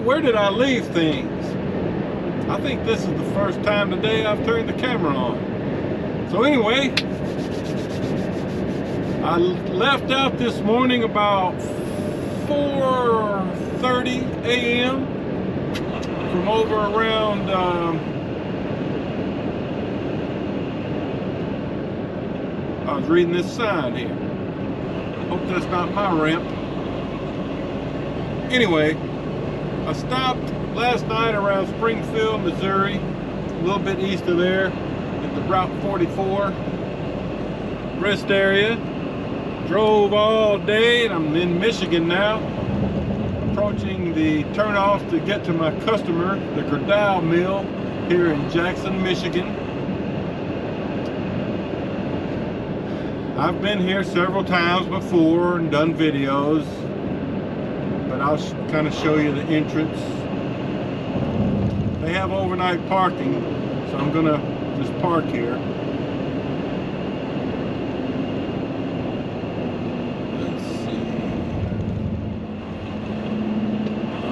where did I leave things? I think this is the first time today I've turned the camera on. So anyway, I left out this morning about 4:30 a.m. from over around I was reading this sign here. Hope that's not my ramp. Anyway, I stopped last night around Springfield, Missouri, a little bit east of there, at the Route 44 rest area. Drove all day, and I'm in Michigan now, approaching the turnoff to get to my customer, the Gerdau Mill, here in Jackson, Michigan. I've been here several times before and done videos, but I'll kind of show you the entrance. They have overnight parking, so I'm gonna just park here. Let's see.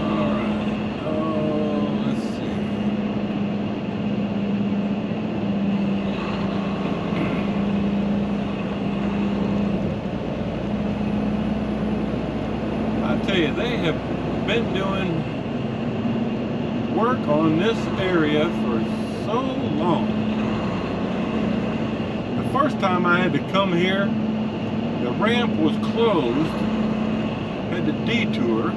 All right. Oh, let's see. I tell you, they have been doing work on this area for so long. The first time I had to come here, the ramp was closed. Had to detour.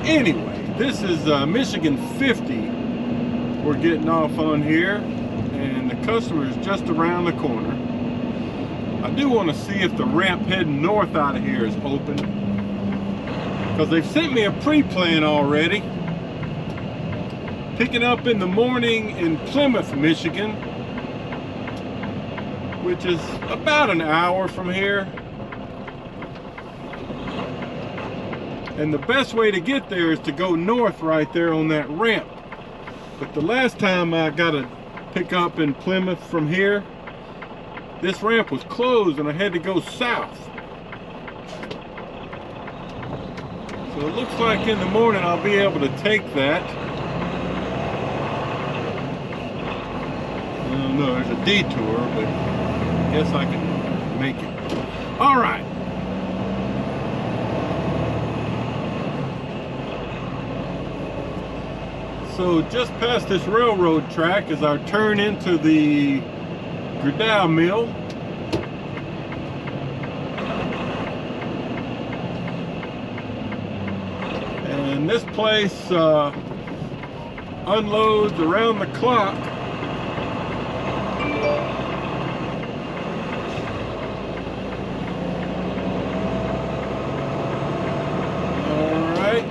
Anyway, this is Michigan 50 we're getting off on here, and the customer is just around the corner. I do want to see if the ramp heading north out of here is open, because they've sent me a pre-plan already. Picking up in the morning in Plymouth, Michigan, which is about an hour from here. And the best way to get there is to go north right there on that ramp. But the last time I got to pick up in Plymouth from here, this ramp was closed and I had to go south. So it looks like in the morning I'll be able to take that. I don't know, there's a detour, but I guess I can make it. All right. So just past this railroad track as I turn into the Gerdau Mill. And this place unloads around the clock. Alright,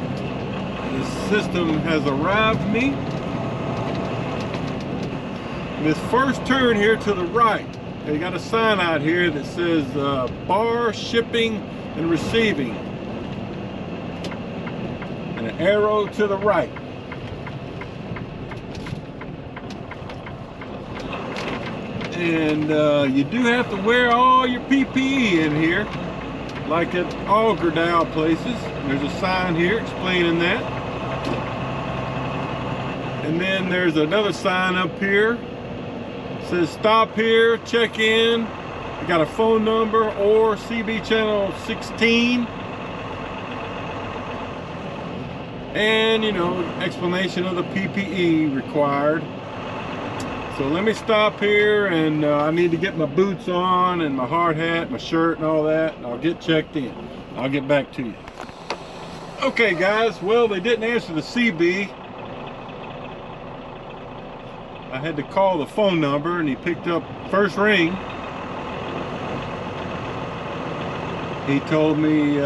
the system has arrived me. This first turn here to the right, they got a sign out here that says bar shipping and receiving. An arrow to the right. And you do have to wear all your PPE in here, like at all Gerdau places. There's a sign here explaining that. And then there's another sign up here. It says stop here, check in. You got a phone number or CB channel 16. And, you know, explanation of the PPE required. So let me stop here, and I need to get my boots on and my hard hat, my shirt and all that, and I'll get checked in. I'll get back to you. Okay guys, well, they didn't answer the CB. I had to call the phone number and he picked up first ring. He told me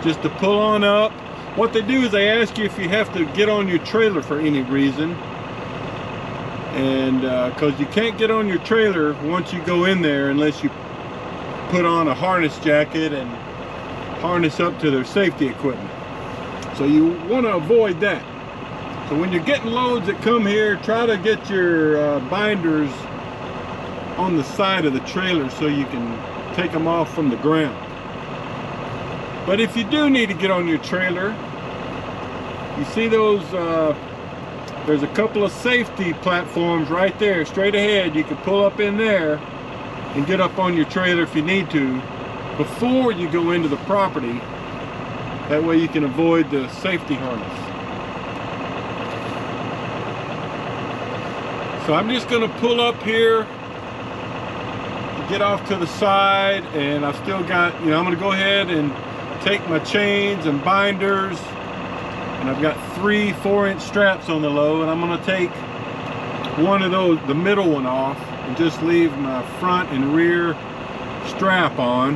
just to pull on up. What they do is they ask you if you have to get on your trailer for any reason. And because you can't get on your trailer once you go in there unless you put on a harness jacket and harness up to their safety equipment. So you want to avoid that. So when you're getting loads that come here, try to get your binders on the side of the trailer so you can take them off from the ground. But if you do need to get on your trailer, you see those, there's a couple of safety platforms right there, straight ahead. You can pull up in there and get up on your trailer if you need to, before you go into the property. That way you can avoid the safety harness. So I'm just gonna pull up here, get off to the side, and I've still got, I'm gonna go ahead and take my chains and binders, and I've got 3 4-inch straps on the load, and I'm gonna take one of those, the middle one, off, and just leave my front and rear strap on,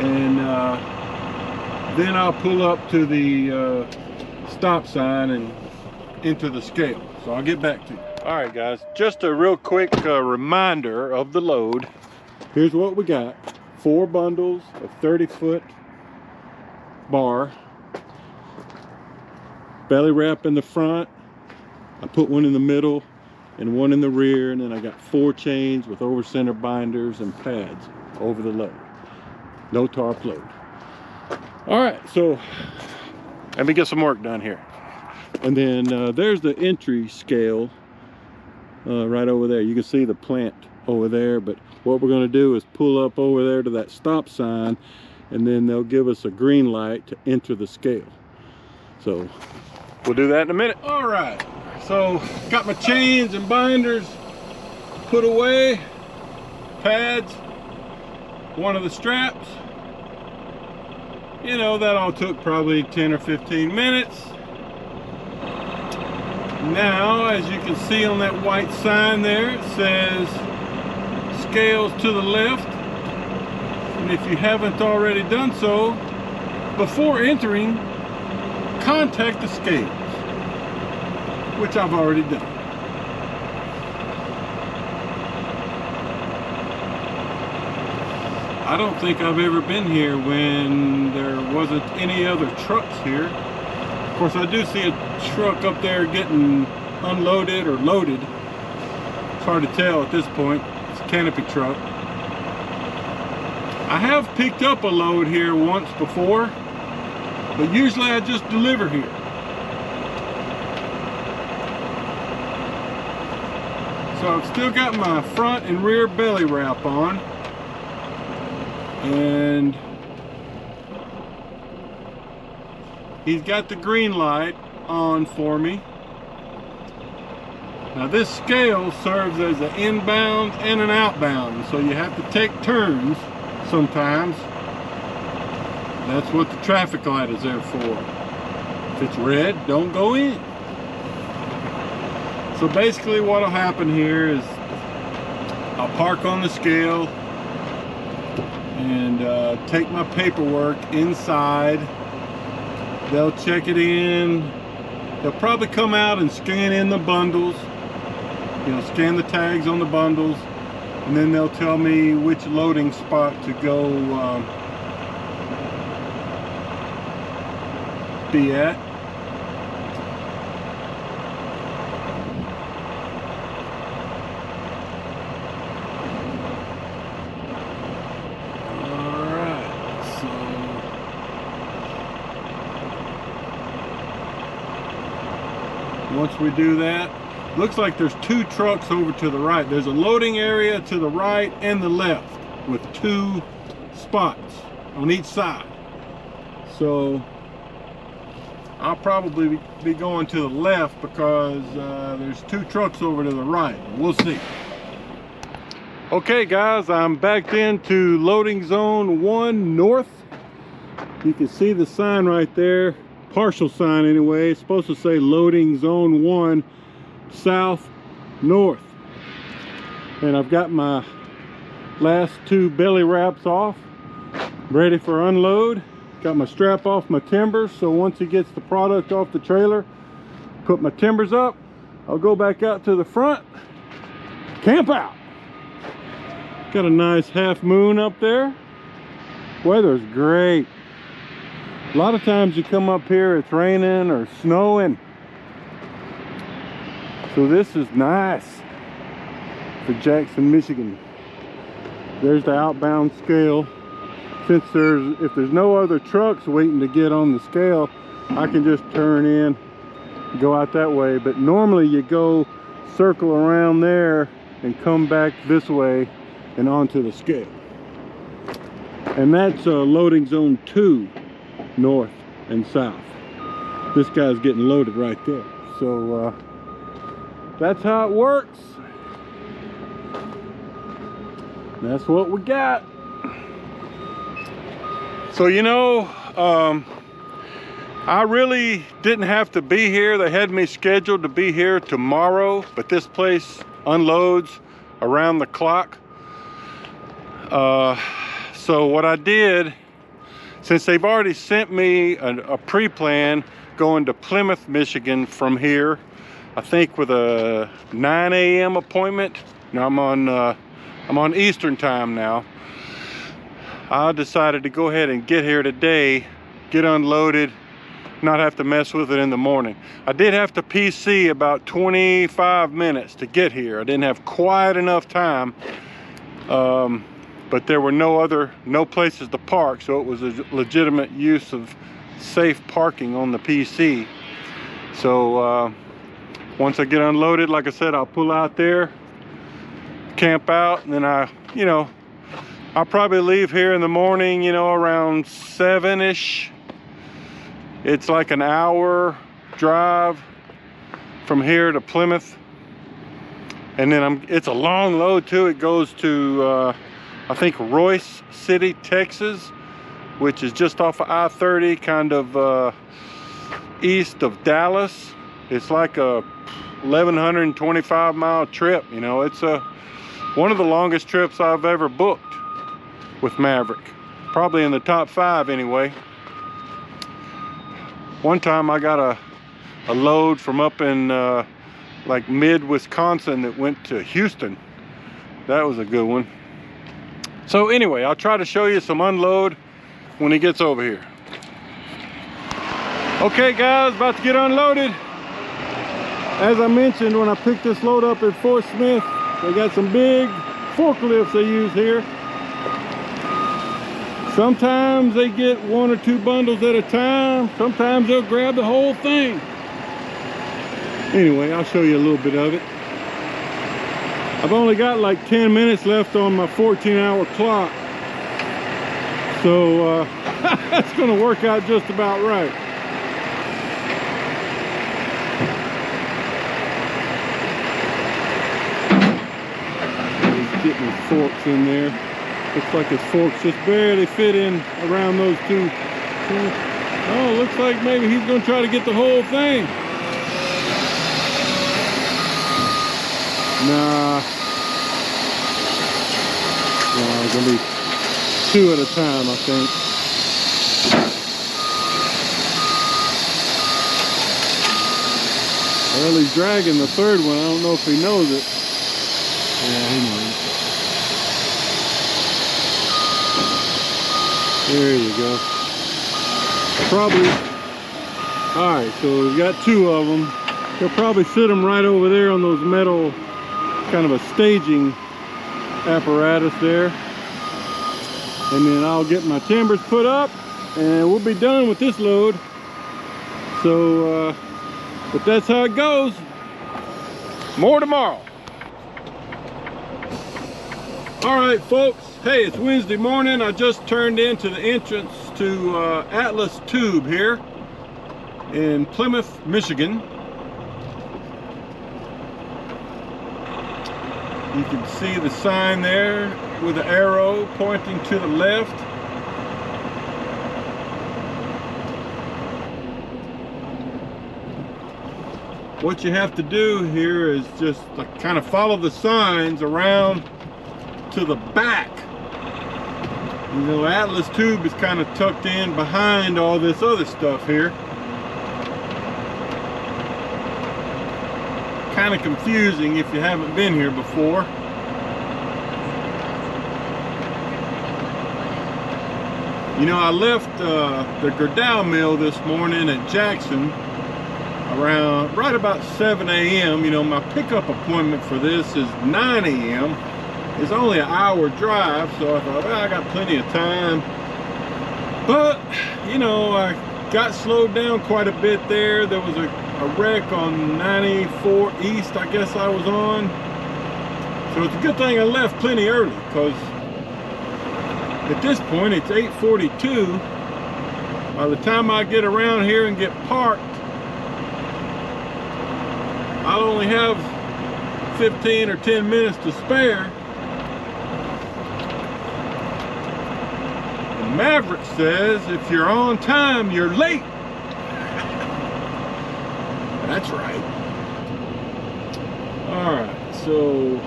and then I'll pull up to the stop sign and enter the scale. So I'll get back to you. All right, guys, just a real quick reminder of the load. Here's what we got: 4 bundles of 30-foot bar, belly wrap in the front. I put one in the middle and one in the rear, and then I got 4 chains with over center binders and pads over the load. No tarp load. All right, so let me get some work done here. And then there's the entry scale right over there. You can see the plant over there, but what we're going to do is pull up over there to that stop sign, and then they'll give us a green light to enter the scale. So we'll do that in a minute. All right, so got my chains and binders put away, pads, one of the straps. That all took probably 10 or 15 minutes. Now, as you can see on that white sign there, it says scales to the left. And if you haven't already done so, before entering, contact the scales, which I've already done. I don't think I've ever been here when there wasn't any other trucks here. Of course, I do see a truck up there getting unloaded or loaded. It's hard to tell at this point. It's a canopy truck. I have picked up a load here once before, but usually I just deliver here. So I've still got my front and rear belly wrap on, and he's got the green light on for me. Now this scale serves as an inbound and an outbound, so you have to take turns sometimes. That's what the traffic light is there for. If it's red, don't go in. So basically what'll happen here is I'll park on the scale and take my paperwork inside. They'll check it in. They'll probably come out and scan in the bundles, scan the tags on the bundles, and then they'll tell me which loading spot to go be at. Once we do that, looks like there's 2 trucks over to the right. There's a loading area to the right and the left with 2 spots on each side. So I'll probably be going to the left because there's 2 trucks over to the right. We'll see. Okay guys, I'm backed into loading zone 1 north. You can see the sign right there. Partial sign anyway. It's supposed to say loading zone 1 south north. And I've got my last 2 belly wraps off, ready for unload. Got my strap off my timbers, so once he gets the product off the trailer, put my timbers up, I'll go back out to the front, camp out. Got a nice half moon up there. Weather's great. A lot of times you come up here, it's raining or snowing. So this is nice for Jackson, Michigan. There's the outbound scale. since if there's no other trucks waiting to get on the scale, I can just turn in, go out that way. But normally you go circle around there and come back this way and onto the scale. And that's loading zone 2, north and south. This guy's getting loaded right there. So that's how it works. That's what we got. So, you know, I really didn't have to be here. They had me scheduled to be here tomorrow, but this place unloads around the clock. So what I did, since they've already sent me a pre-plan going to Plymouth, Michigan from here, I think with a 9 a.m. appointment. Now I'm on Eastern time now. I decided to go ahead and get here today, get unloaded, not have to mess with it in the morning. I did have to PC about 25 minutes to get here. I didn't have quite enough time, but there were no places to park, so it was a legitimate use of safe parking on the PC. So once I get unloaded, like I said, I'll pull out there, camp out, and then I'll probably leave here in the morning, you know, around 7-ish. It's like an hour drive from here to Plymouth. And then it's a long load too. It goes to, I think, Royce City, Texas, which is just off of I-30, kind of east of Dallas. It's like a 1,125 mile trip. You know, it's one of the longest trips I've ever booked with Maverick, probably in the top 5 anyway. One time I got a load from up in like mid-Wisconsin that went to Houston. That was a good one. So anyway, I'll try to show you some unload when he gets over here. Okay guys, about to get unloaded. As I mentioned, when I picked this load up at Fort Smith, they got some big forklifts they use here. Sometimes they get 1 or 2 bundles at a time. Sometimes they'll grab the whole thing. Anyway, I'll show you a little bit of it. I've only got like 10 minutes left on my 14-hour clock. So that's gonna work out just about right. He's getting his forks in there. Looks like his forks just barely fit in around those two. Oh, looks like maybe he's gonna try to get the whole thing. Nah. No, it's gonna be 2 at a time, I think. Well, he's dragging the 3rd one. I don't know if he knows it. Yeah, he knows. There you go. Probably. All right, so we've got 2 of them. He'll probably sit them right over there on those metal, kind of a staging apparatus there. And then I'll get my timbers put up and we'll be done with this load. So, but that's how it goes. More tomorrow. All right, folks. Hey, it's Wednesday morning. I just turned into the entrance to Atlas Tube here in Plymouth, Michigan. You can see the sign there with the arrow pointing to the left. What you have to do here is just kind of follow the signs around to the back. You know, Atlas Tube is kind of tucked in behind all this other stuff here. Kind of confusing if you haven't been here before. You know, I left the Gerdau mill this morning at Jackson around right about 7 a.m. You know, my pickup appointment for this is 9 a.m. It's only an hour drive, so I thought, well, I got plenty of time. But, you know, I got slowed down quite a bit there. There was a wreck on 94 East, I guess I was on. So it's a good thing I left plenty early, because at this point it's 8:42. By the time I get around here and get parked, I'll only have 15 or 10 minutes to spare. And Maverick says if you're on time, you're late. That's right. Alright, so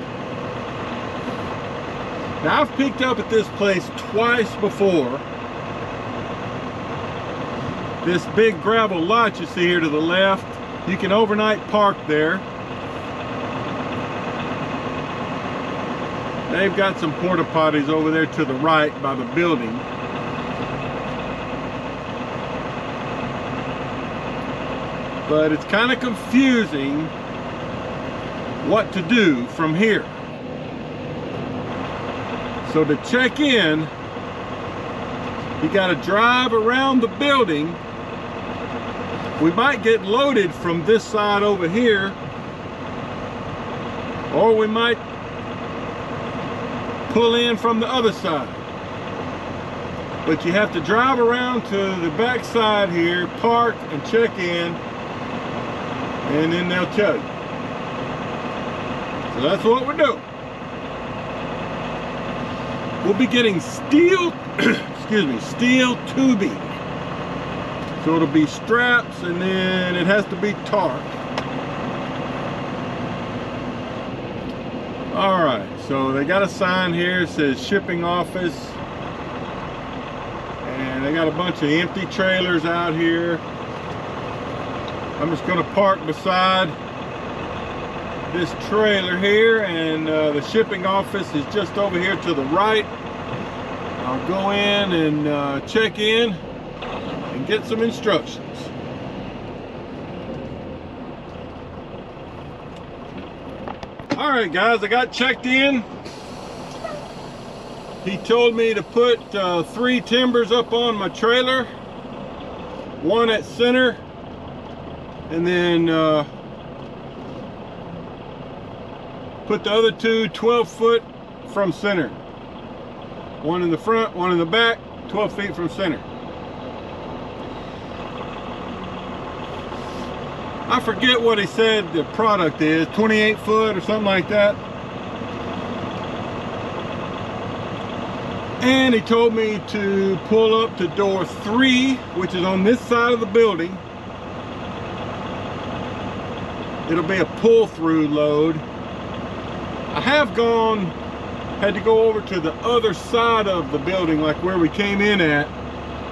now I've picked up at this place twice before. This big gravel lot you see here to the left, you can overnight park there. They've got some porta potties over there to the right by the building. But it's kind of confusing what to do from here. So to check in, you got to drive around the building. We might get loaded from this side over here, or we might pull in from the other side. But you have to drive around to the back side here, park and check in, and then they'll tell you. So that's what we're doing. We'll be getting steel, excuse me, steel tubing. So it'll be straps, and then it has to be tarp. All right, so they got a sign here that says shipping office, and they got a bunch of empty trailers out here. I'm just gonna park beside this trailer here, and the shipping office is just over here to the right. I'll go in and check in and get some instructions. All right, guys, I got checked in. He told me to put 3 timbers up on my trailer, 1 at center, and then put the other 2 12-foot from center. 1 in the front, 1 in the back, 12 feet from center. I forget what he said the product is, 28 foot or something like that. And he told me to pull up to door 3, which is on this side of the building. It'll be a pull-through load. I have had to go over to the other side of the building, like where we came in at,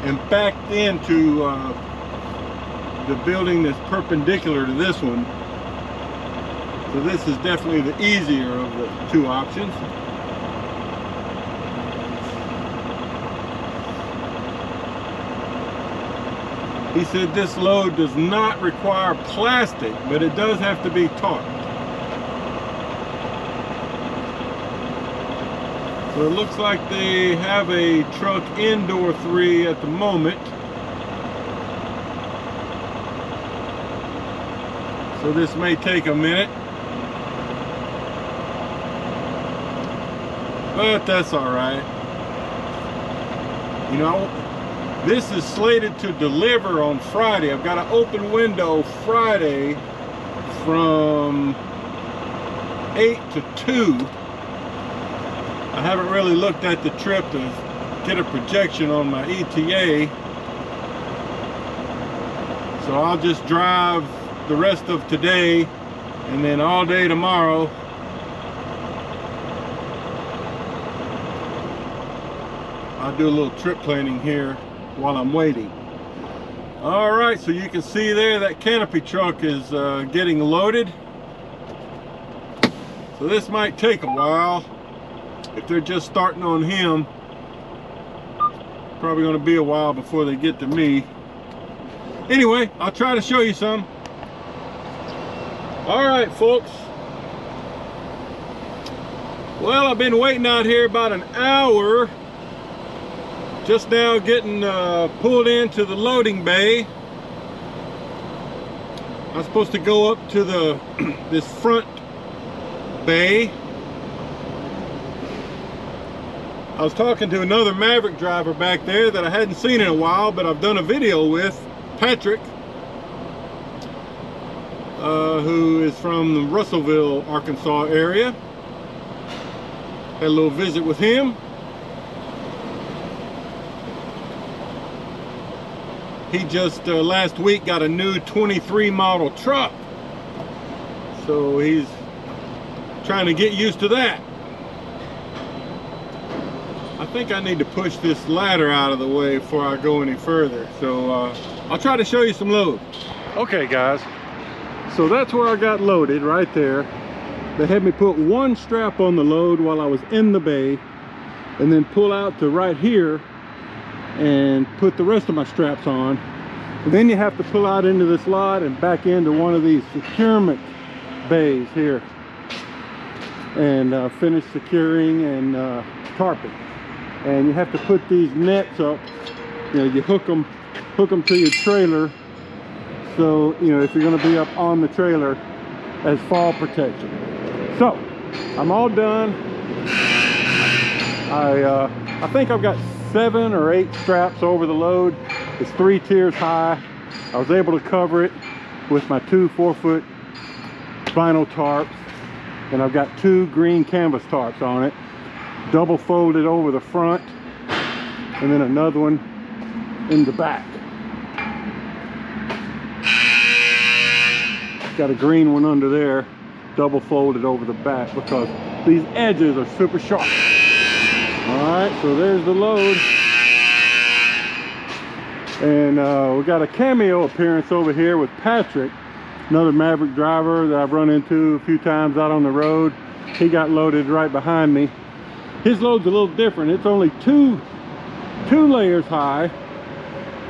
and backed into the building that's perpendicular to this one. So this is definitely the easier of the 2 options. He said this load does not require plastic, but it does have to be tarped. So it looks like they have a truck in door 3 at the moment. So this may take a minute, but that's all right. You know, this is slated to deliver on Friday. I've got an open window Friday from 8 to 2. I haven't really looked at the trip to get a projection on my ETA. So I'll just drive the rest of today and then all day tomorrow. I'll do a little trip planning here while I'm waiting. All right, so you can see there that canopy truck is getting loaded. So this might take a while. If they're just starting on him, probably going to be a while before they get to me. Anyway, I'll try to show you some. All right, folks. Well, I've been waiting out here about an hour Just now getting pulled into the loading bay. I'm supposed to go up to the this front bay. I was talking to another Maverick driver back there that I hadn't seen in a while, but I've done a video with, Patrick, who is from the Russellville, Arkansas area. Had a little visit with him. He just last week got a new 23 model truck, so he's trying to get used to that. I think I need to push this ladder out of the way before I go any further, so I'll try to show you some load. Okay guys, so that's where I got loaded, right there. They had me put one strap on the load while I was in the bay, and then pull out to right here and put the rest of my straps on. And then you have to pull out into this lot and back into one of these securement bays here and finish securing and tarping. And you have to put these nets up. You know, you hook them to your trailer, so you know if you're going to be up on the trailer as fall protection. So I'm all done. I think I've got 7 or 8 straps over the load. It's 3 tiers high. I was able to cover it with my 2 4-foot vinyl tarps, and I've got 2 green canvas tarps on it, double folded over the front, and then another one in the back. Got a green one under there, double folded over the back, because these edges are super sharp. All right, so there's the load. And we got a cameo appearance over here with Patrick, another Maverick driver that I've run into a few times out on the road. He got loaded right behind me. His load's a little different. It's only two layers high,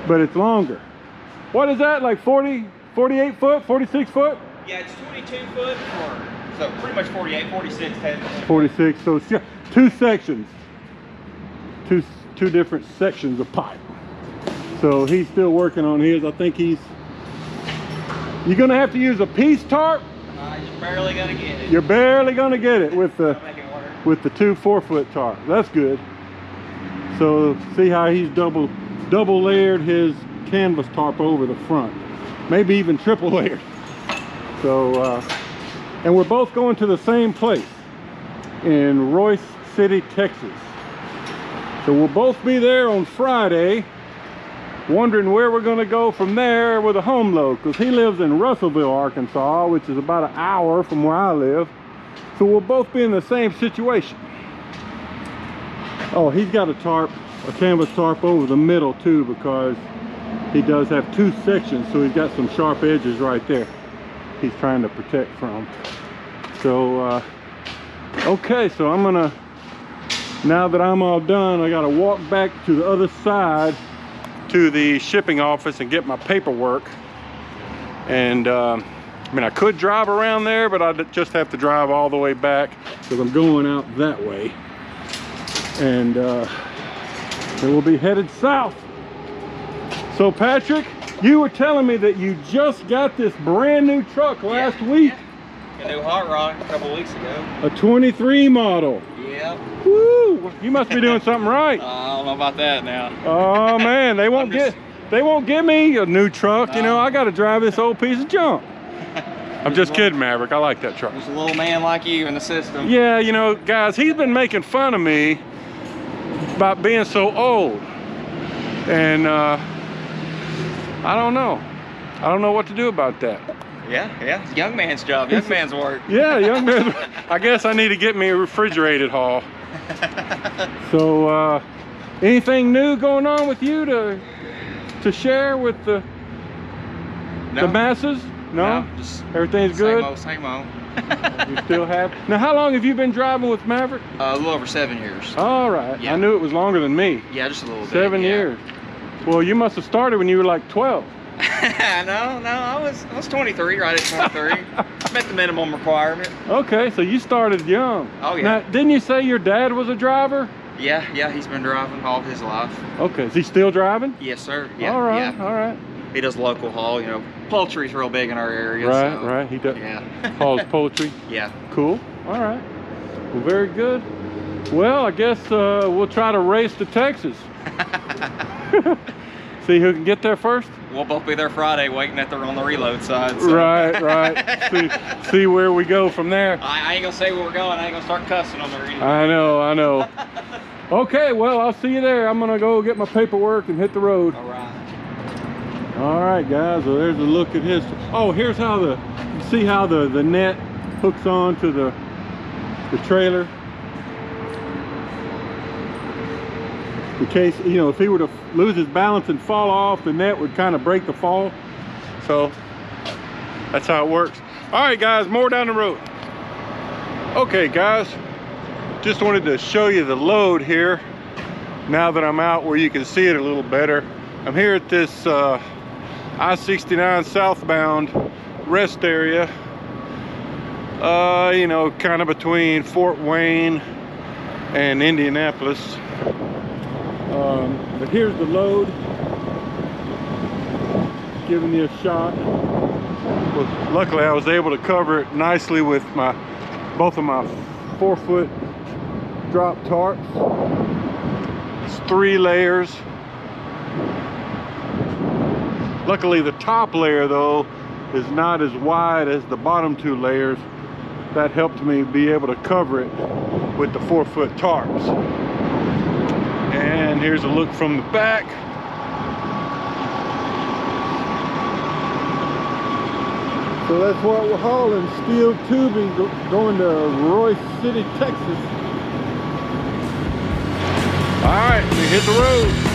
but it's longer. What is that, like 40, 48 foot, 46 foot? Yeah, it's 22 foot, so pretty much 48, 46. 46, so it's 2 sections. Two different sections of pipe. So he's still working on his. I think you're gonna have to use a piece tarp. You're barely gonna get it. You're barely gonna get it with the 2 4-foot tarp. That's good. So see how he's double layered his canvas tarp over the front, maybe even triple layered. So and we're both going to the same place in Royce City, Texas. So we'll both be there on Friday, wondering where we're going to go from there with a home load, because he lives in Russellville, Arkansas, which is about an hour from where I live. So we'll both be in the same situation. Oh, he's got a canvas tarp over the middle too, because he does have 2 sections, so he's got some sharp edges right there he's trying to protect from. So okay, so I'm gonna, now that I'm all done, I gotta walk back to the other side to the shipping office and get my paperwork. And I mean, I could drive around there, but I just have to drive all the way back because I'm going out that way. And then we'll be headed south. So Patrick, you were telling me that you just got this brand new truck last week. A new hot rod a couple weeks ago. A 23 model. Yeah. Woo! You must be doing something right. I don't know about that now. Oh man, they won't give me a new truck. You know, I got to drive this old piece of junk. I'm just kidding, Maverick. I like that truck. There's a little man like you in the system. Yeah, you know, guys, he's been making fun of me about being so old, and I don't know. I don't know what to do about that. Yeah, young man's job, young man's work. Yeah, young man's. I guess I need to get me a refrigerated haul. So, anything new going on with you to share with the masses? No, just everything's good. Same old. You still have? Now, how long have you been driving with Maverick? A little over 7 years. All right. Yeah. I knew it was longer than me. Yeah, just a little bit. 7 years. Well, you must have started when you were like 12. No, I was 23, right at 23. Met the minimum requirement. Okay, so you started young. Oh yeah. Now, didn't you say your dad was a driver? Yeah, he's been driving all of his life. Okay, is he still driving? Yes, sir. Yeah, All right, yeah. all right. He does local haul, you know. Poultry's real big in our area. Right, so, right. He does Yeah. hauls poultry. Yeah. Cool. All right. Well, very good. Well, I guess we'll try to race to Texas. See who can get there first. We'll both be there Friday waiting on the reload side. So. Right. See where we go from there. I ain't gonna say where we're going. I ain't gonna start cussing on there either. I know. Okay, well, I'll see you there. I'm gonna go get my paperwork and hit the road. All right, guys. Well, there's a look at his. Oh, here's how you see how the net hooks on to the trailer. In case, you know, if he were to lose his balance and fall off, the net would kind of break the fall. So that's how it works. All right, guys, more down the road. Okay, guys, just wanted to show you the load here now that I'm out where you can see it a little better. I'm here at this I-69 southbound rest area, you know, kind of between Fort Wayne and Indianapolis. But here's the load, giving you a shot. Well, luckily I was able to cover it nicely with both of my 4-foot drop tarps. It's 3 layers. Luckily the top layer though is not as wide as the bottom 2 layers. That helped me be able to cover it with the 4-foot tarps. And here's a look from the back. So that's what we're hauling, steel tubing going to Royce City, Texas. All right, we hit the road.